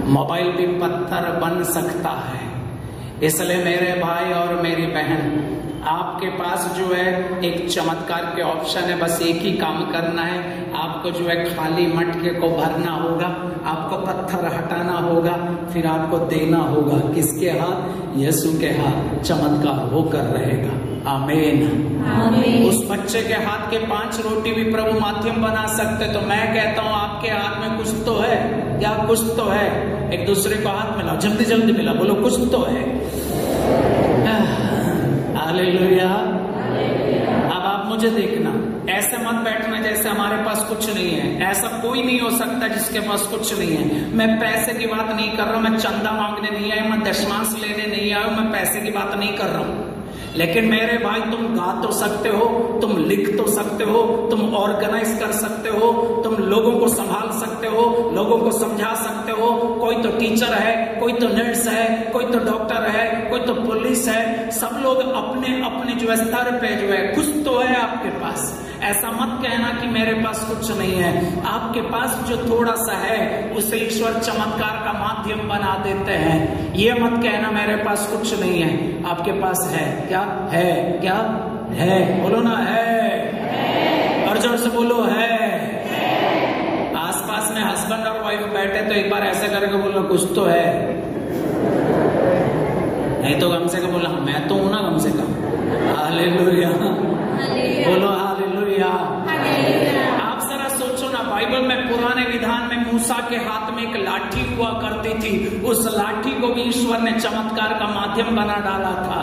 मोबाइल भी पत्थर बन सकता है। इसलिए मेरे भाई और मेरी बहन, आपके पास जो है एक चमत्कार के ऑप्शन है। बस एक ही काम करना है, आपको जो है खाली मटके को भरना होगा, आपको पत्थर हटाना होगा, फिर आपको देना होगा। किसके हाथ? यीशु के हाथ। चमत्कार होकर रहेगा। आमीन। उस बच्चे के हाथ के 5 रोटी भी प्रभु माध्यम बना सकते। तो मैं कहता हूँ आपके हाथ में कुछ तो है। क्या कुछ तो है? एक दूसरे को हाथ मिलाओ, जल्दी जल्दी मिला, बोलो कुछ तो है। हालेलुया। अब आप मुझे देखना, ऐसे मत बैठना जैसे हमारे पास कुछ नहीं है। ऐसा कोई नहीं हो सकता जिसके पास कुछ नहीं है। मैं पैसे की बात नहीं कर रहा हूं, मैं चंदा मांगने नहीं आया, मैं दशमांश लेने नहीं आया, मैं पैसे की बात नहीं कर रहा हूं। लेकिन मेरे भाई, तुम गा तो सकते हो, तुम लिख तो सकते हो, तुम ऑर्गेनाइज कर सकते हो, तुम लोगों को संभाल सकते हो, लोगों को समझा सकते हो। कोई तो टीचर है, कोई तो नर्स है, कोई तो डॉक्टर है, कोई तो पुलिस है। सब लोग अपने अपने जो स्तर पे जो है कुछ तो है आपके पास। ऐसा मत कहना कि मेरे पास कुछ नहीं है। आपके पास जो थोड़ा सा है उसे ईश्वर चमत्कार का माध्यम बना देते हैं। ये मत कहना मेरे पास कुछ नहीं है। आपके पास है। क्या है? क्या है? बोलो ना है। और जोर से बोलो है। आसपास में हस्बैंड और वाइफ बैठे तो एक बार ऐसे करके बोलो कुछ तो है। नहीं तो कम से कम बोला मैं तो हूं ना, कम से कम। हालेलुया। बोलो हालेलुया। आप जरा सोचो ना, बाइबल में पुराने विधान में मूसा के हाथ में एक लाठी हुआ करती थी। उस लाठी को भी ईश्वर ने चमत्कार का माध्यम बना डाला था।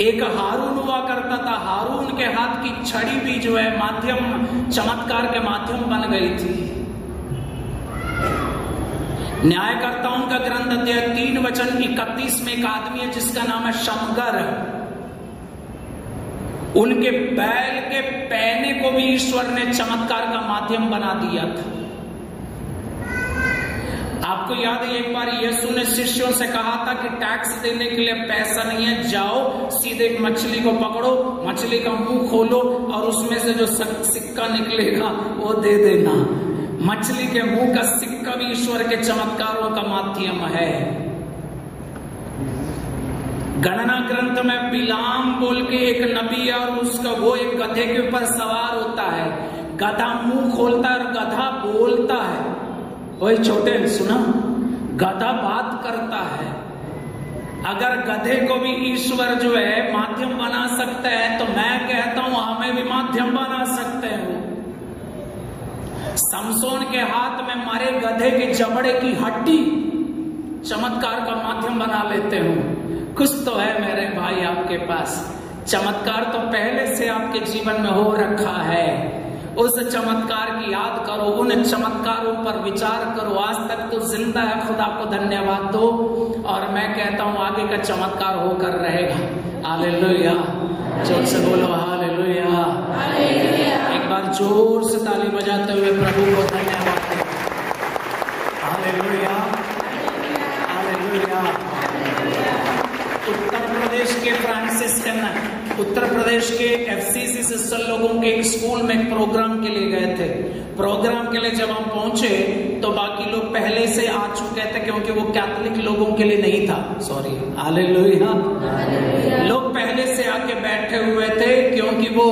एक हारून हुआ करता था, हारून के हाथ की छड़ी भी जो है माध्यम, चमत्कार के माध्यम बन गई थी। न्यायकर्ताओं का ग्रंथ अध्याय 3:31 में एक आदमी है जिसका नाम है शमगर। उनके बैल के पैने को भी ईश्वर ने चमत्कार का माध्यम बना दिया था। आपको याद है एक बार यीशु ने शिष्यों से कहा था कि टैक्स देने के लिए पैसा नहीं है, जाओ सीधे एक मछली को पकड़ो, मछली का मुंह खोलो और उसमें से जो सिक्का निकलेगा वो दे देना। मछली के मुंह का सिक्का भी ईश्वर के चमत्कारों का माध्यम है। गणना ग्रंथ में बिलाम बोल के एक नबी और उसका वो एक गधे के ऊपर सवार होता है। गधा मुंह खोलता है और गधा बोलता है। वही छोटे ने सुना, गधा बात करता है। अगर गधे को भी ईश्वर जो है माध्यम बना सकते हैं तो मैं कहता हूं हमें भी माध्यम बना सकते हैं। समसोन के हाथ में मरे गधे के जबड़े की हड्डी चमत्कार का माध्यम बना लेते हो। कुछ तो है मेरे भाई आपके पास। चमत्कार तो पहले से आपके जीवन में हो रखा है। उस चमत्कार की याद करो, उन चमत्कारों पर विचार करो। आज तक तो जिंदा है, खुदा को धन्यवाद दो। और मैं कहता हूं आगे का चमत्कार होकर रहेगा। हालेलुया। जोर से बोलो हालेलुया। एक बार जोर से ताली बजाते हुए प्रभु को धन्यवाद दो। Hallelujah, hallelujah. उत्तर प्रदेश के फ्रांसिस्कन, उत्तर प्रदेश के एफसीसी सिस्टर लोगों के एक स्कूल में एक प्रोग्राम के लिए गए थे। प्रोग्राम के लिए जब हम पहुंचे तो बाकी लोग पहले से आ चुके थे क्योंकि वो कैथोलिक लोगों के लिए नहीं था। Sorry, hallelujah. लोग पहले से आके बैठे हुए थे क्योंकि वो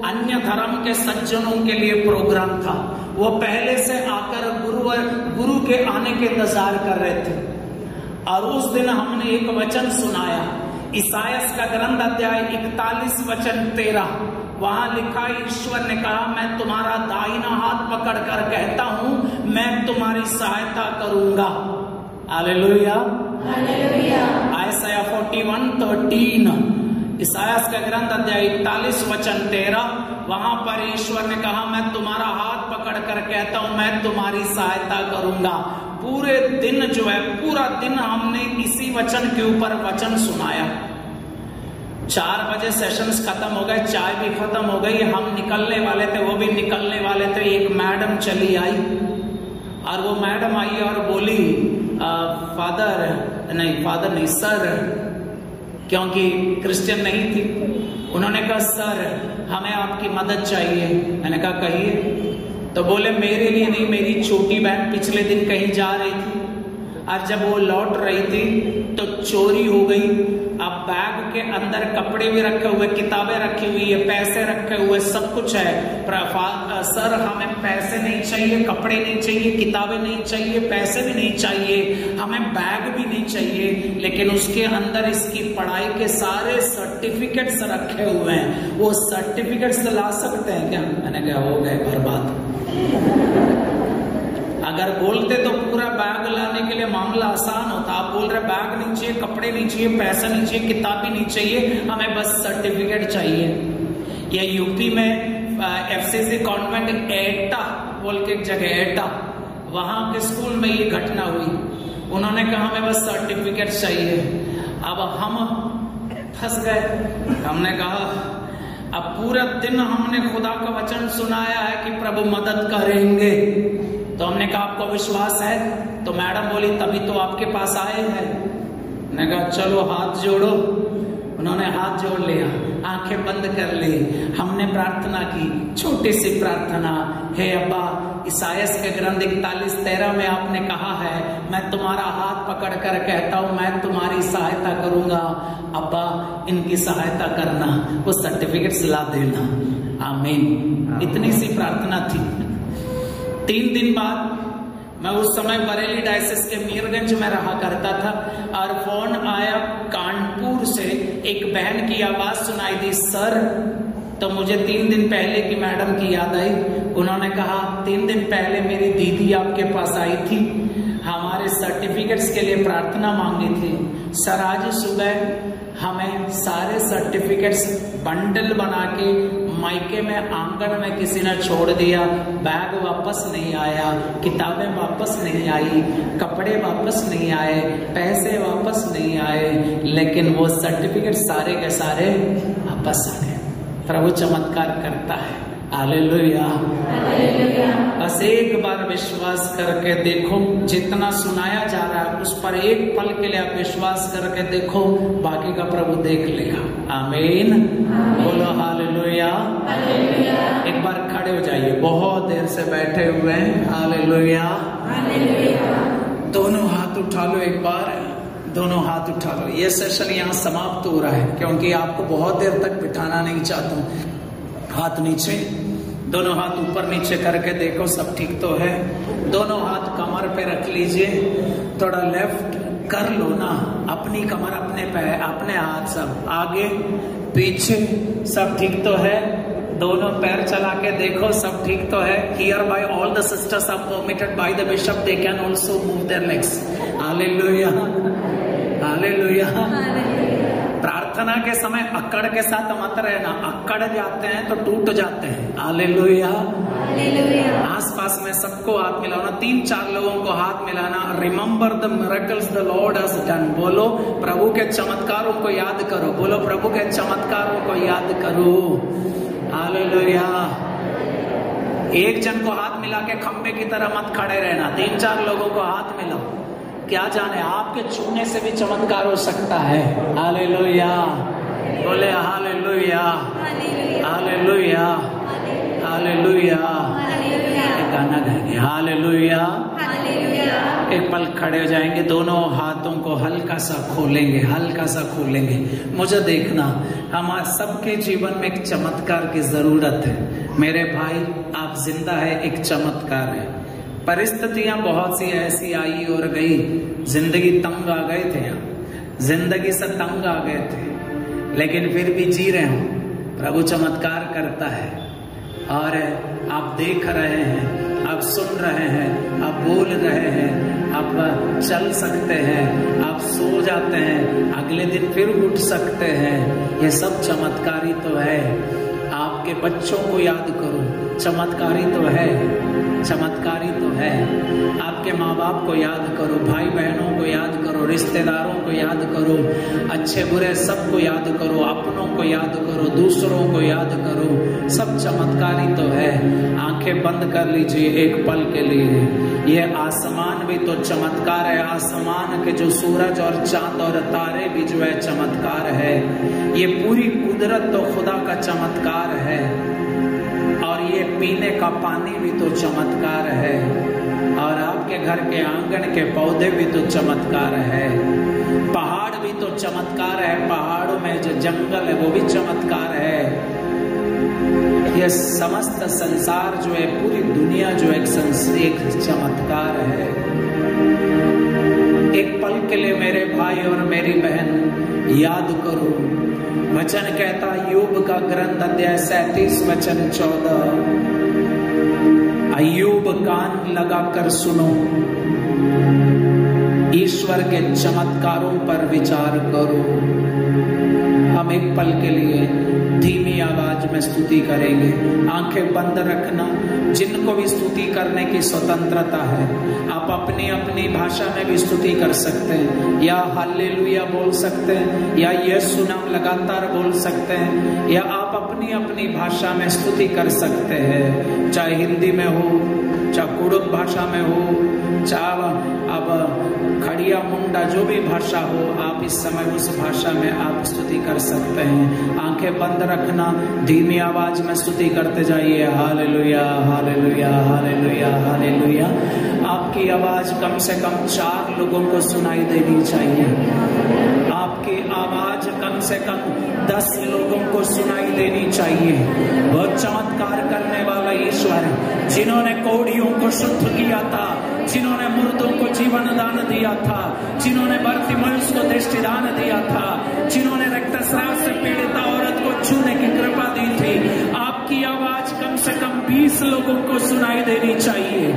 अन्य धर्म के सज्जनों के लिए प्रोग्राम था। वो पहले से आकर गुरु के आने के इंतजार कर रहे थे। और उस दिन हमने एक वचन सुनाया, ईसायास का ग्रंथ अध्याय 41:13। वहां लिखा, ईश्वर ने कहा मैं तुम्हारा दाहिना हाथ पकड़कर कहता हूं मैं तुम्हारी सहायता करूंगा। हालेलुया। हालेलुया। आयसाया 41:13, इसायास का ग्रंथ अध्याय 41 वचन 13, वहां पर ईश्वर ने कहा, मैं तुम्हारा हाथ पकड़ कर कहता हूं, मैं तुम्हारी सहायता करूंगा। पूरे दिन जो है, पूरा दिन हमने इसी वचन के ऊपर वचन सुनाया। 4 बजे सेशंस खत्म हो गए, चाय भी खत्म हो गई, हम निकलने वाले थे, वो भी निकलने वाले थे। एक मैडम चली आई और वो मैडम आई और बोली, फादर नहीं सर, क्योंकि क्रिश्चियन नहीं थी। उन्होंने कहा, सर हमें आपकी मदद चाहिए। मैंने कहा कहिए। तो बोले, मेरे लिए नहीं, मेरी छोटी बहन पिछले दिन कहीं जा रही थी और जब वो लौट रही थी तो चोरी हो गई। अब बैग के अंदर कपड़े भी रखे हुए, किताबें रखी हुई है, पैसे रखे हुए, सब कुछ है। सर हमें पैसे नहीं चाहिए, कपड़े नहीं चाहिए, किताबें नहीं चाहिए, पैसे भी नहीं चाहिए, हमें बैग भी नहीं चाहिए, लेकिन उसके अंदर इसकी पढ़ाई के सारे सर्टिफिकेट्स रखे हुए हैं। वो सर्टिफिकेट्स ला सकते हैं क्या? मैंने कहा हो गए बर्बाद। अगर बोलते तो पूरा बैग लाने के लिए मामला आसान होता। आप बोल रहे बैग नहीं चाहिए, कपड़े नहीं चाहिए, पैसा नहीं चाहिए, किताब भी नहीं चाहिए, हमें बस सर्टिफिकेट चाहिए। ये यूपी में FCC कॉन्वेंट एटा बोल के एक जगह, एटा, वहां के स्कूल में ये घटना हुई। उन्होंने कहा हमें बस सर्टिफिकेट चाहिए। अब हम फंस गए। हमने कहा अब पूरा दिन हमने खुदा का वचन सुनाया है कि प्रभु मदद करेंगे। तो हमने कहा आपको विश्वास है? तो मैडम बोली तभी तो आपके पास आए हैं। मैंने कहा चलो हाथ जोड़ो। उन्होंने हाथ जोड़ लिया, आंखें बंद कर ली, हमने प्रार्थना की, छोटी सी प्रार्थना। हे अब्बा, इसायास के ग्रंथ 41:13 में आपने कहा है, मैं तुम्हारा हाथ पकड़ कर कहता हूं, मैं तुम्हारी सहायता करूंगा। अब्बा इनकी सहायता करना, वो सर्टिफिकेट्स ला देना। आमीन। इतनी सी प्रार्थना थी। 3 दिन बाद, मैं उस समय बरेली डायसिस के मीरगंज में रहा करता था और फोन आया कानपुर से, एक बहन की आवाज सुनाई दी, सर। तो मुझे 3 दिन पहले की मैडम की याद आई। उन्होंने कहा 3 दिन पहले मेरी दीदी आपके पास आई थी, हमारे सर्टिफिकेट्स के लिए प्रार्थना मांगी थी। सर आज सुबह हमें सारे सर्टिफिकेट्स बंडल बना के मायके में आंगन में किसी ने छोड़ दिया। बैग वापस नहीं आया, किताबें वापस नहीं आई, कपड़े वापस नहीं आए, पैसे वापस नहीं आए, लेकिन वो सर्टिफिकेट सारे के सारे वापस आ गए। प्रभु चमत्कार करता है। हालेलुया। बस एक बार विश्वास करके देखो, जितना सुनाया जा रहा है उस पर एक पल के लिए आप विश्वास करके देखो, बाकी का प्रभु देख लेगा। आमीन। बोलो हालेलुया। एक बार खड़े हो जाइए, बहुत देर से बैठे हुए हैं। हालेलुया। दोनों हाथ उठा लो, एक बार दोनों हाथ उठा लो। ये सेशन यहाँ समाप्त हो रहा है क्योंकि आपको बहुत देर तक बिठाना नहीं चाहता हूँ। हाथ नीचे, दोनों हाथ ऊपर नीचे करके देखो सब ठीक तो है। दोनों हाथ कमर पे रख लीजिए, थोड़ा लेफ्ट कर लो ना, अपनी कमर, अपने पैर, अपने हाथ सब आगे पीछे, सब ठीक तो है। दोनों पैर चला के देखो सब ठीक तो है। Here by all the sisters are permitted by the bishop, they can also move their legs. Hallelujah. Hallelujah. प्रार्थना के समय अकड़ के साथ मत रहना, अकड़ जाते हैं तो टूट जाते हैं। हालेलुया। आस पास में सबको हाथ मिलाना, 3-4 लोगों को हाथ मिलाना। Remember the miracles the Lord has done. बोलो प्रभु के चमत्कारों को याद करो। बोलो प्रभु के चमत्कारों को याद करो। हालेलुया। एक जन को हाथ मिला के खंबे की तरह मत खड़े रहना, 3-4 लोगों को हाथ मिलाओ। क्या जाने आपके छूने से भी चमत्कार हो सकता है। हालेलुया। बोले हालेलुया। हालेलुया। हालेलुया। एक गाना गाएंगे, हालेलुया। एक पल खड़े हो जाएंगे, दोनों हाथों को हल्का सा खोलेंगे, हल्का सा खोलेंगे। मुझे देखना, हमारे सबके जीवन में एक चमत्कार की जरूरत है। मेरे भाई आप जिंदा है, एक चमत्कार है। परिस्थितियां बहुत सी ऐसी आई और गई, जिंदगी तंग आ गए थे, जिंदगी से तंग आ गए थे, लेकिन फिर भी जी रहे हो। प्रभु चमत्कार करता है और आप देख रहे हैं, आप सुन रहे हैं, आप बोल रहे हैं, आप चल सकते हैं, आप सो जाते हैं, अगले दिन फिर उठ सकते हैं। ये सब चमत्कारी तो है। आपके बच्चों को याद करो, चमत्कारी तो है, चमत्कारी तो है। आपके माँ बाप को याद करो, भाई बहनों को याद करो, रिश्तेदारों को याद करो, अच्छे बुरे सबको याद करो, अपनों को याद करो, दूसरों को याद करो, सब चमत्कारी तो है। आंखें बंद कर लीजिए एक पल के लिए। ये आसमान भी तो चमत्कार है, आसमान के जो सूरज और चांद और तारे भी जो है चमत्कार है। ये पूरी कुदरत तो खुदा का चमत्कार है, और ये पीने का पानी भी तो चमत्कार है, और आपके घर के आंगन के पौधे भी तो चमत्कार है, पहाड़ भी तो चमत्कार है, पहाड़ों में जो जंगल है वो भी चमत्कार है। यह समस्त संसार जो है, पूरी दुनिया जो एक चमत्कार है। एक पल के लिए मेरे भाई और मेरी बहन याद करो, वचन कहता अय्यूब का ग्रंथ अध्याय 37 वचन 14, अय्यूब कान लगाकर सुनो, ईश्वर के चमत्कारों पर विचार करो। हम एक पल के लिए धीमी आवाज में स्तुति करेंगे, आंखें बंद रखना। जिनको भी स्तुति करने की स्वतंत्रता है, आप अपनी अपनी भाषा में भी स्तुति कर सकते हैं, या हालेलुया बोल सकते हैं, या यीशु नाम लगातार बोल सकते हैं, या आप अपनी अपनी भाषा में स्तुति कर सकते हैं, चाहे हिंदी में हो, चाहे कुड़ुक भाषा में हो, चाहे अब खड़िया मुंडा जो भी भाषा हो, आप इस समय उस भाषा में आप स्तुति कर सकते हैं। आंखें बंद रखना, धीमी आवाज में स्तुति करते जाइए, हालेलुया हालेलुया हालेलुया हालेलुया। आपकी आवाज कम से कम 4 लोगों को सुनाई देनी चाहिए, आपकी आवाज कम से कम 10 लोगों को सुनाई देनी चाहिए। वो चमत्कार करने वाला ईश्वर, जिन्होंने कोढ़ियों को शुद्ध किया था, जिन्होंने मुर्दों को जीवन दान दिया था, जिन्होंने बर्तिमयुस को दृष्टिदान दिया था, जिन्होंने रक्तस्राव से पीड़ित औरत को छूने की कृपा दी थी, आपकी आवाज कम से कम 20 लोगों को सुनाई देनी चाहिए।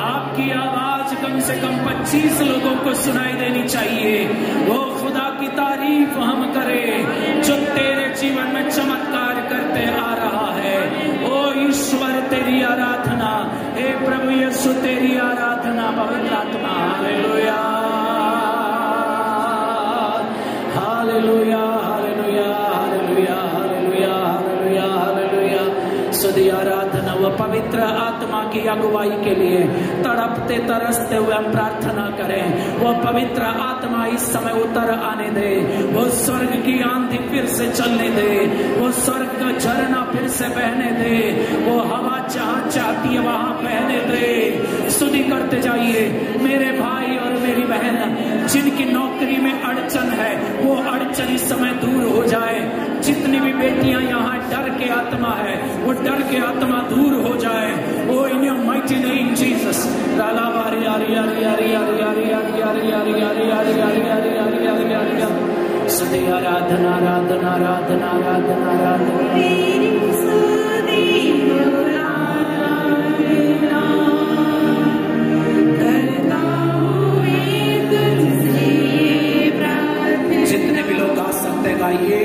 आपकी आवाज कम से कम 25 लोगों को सुनाई देनी चाहिए। वो खुदा की तारीफ हम करें जो तेरे जीवन में चमत्कार करते आ रहा है। ओ ईश्वर तेरी आराधना, हे प्रभु यीशु तेरी आराधना, पवित्र आत्मा। Hallelujah hallelujah hallelujah hallelujah hallelujah hallelujah hallelujah. सुधी आराधना वो पवित्र आत्मा की अगुवाई के लिए तड़पते तरसते हुए हम प्रार्थना करें। वो पवित्र आत्मा इस समय उतर आने दे, वो स्वर्ग की आंधी फिर से चलने दे, वो स्वर्ग का झरना फिर से बहने दे, वो हवा जहां चाहती है वहां बहने दे। स्तुति करते जाइए मेरे भाई और मेरी बहन, जिनकी नौकरी में अड़चन है वो अड़चन इस समय दूर हो जाए। जितनी भी बेटियां यहाँ डर के आत्मा है, वो डर के आत्मा दूर हो जाए। O in your mighty name Jesus. राला बारी आरी आरी आरी आरी आरी आरी आरी आरी आरी आरी आरी आरी आरी आरी आरी आरी। सदी आराधना आराधना आराधना आराधना आराधना। जितने भी लोग आ सकते गाइए।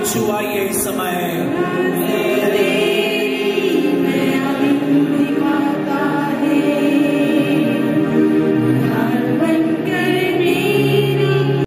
छुआइए इस समय,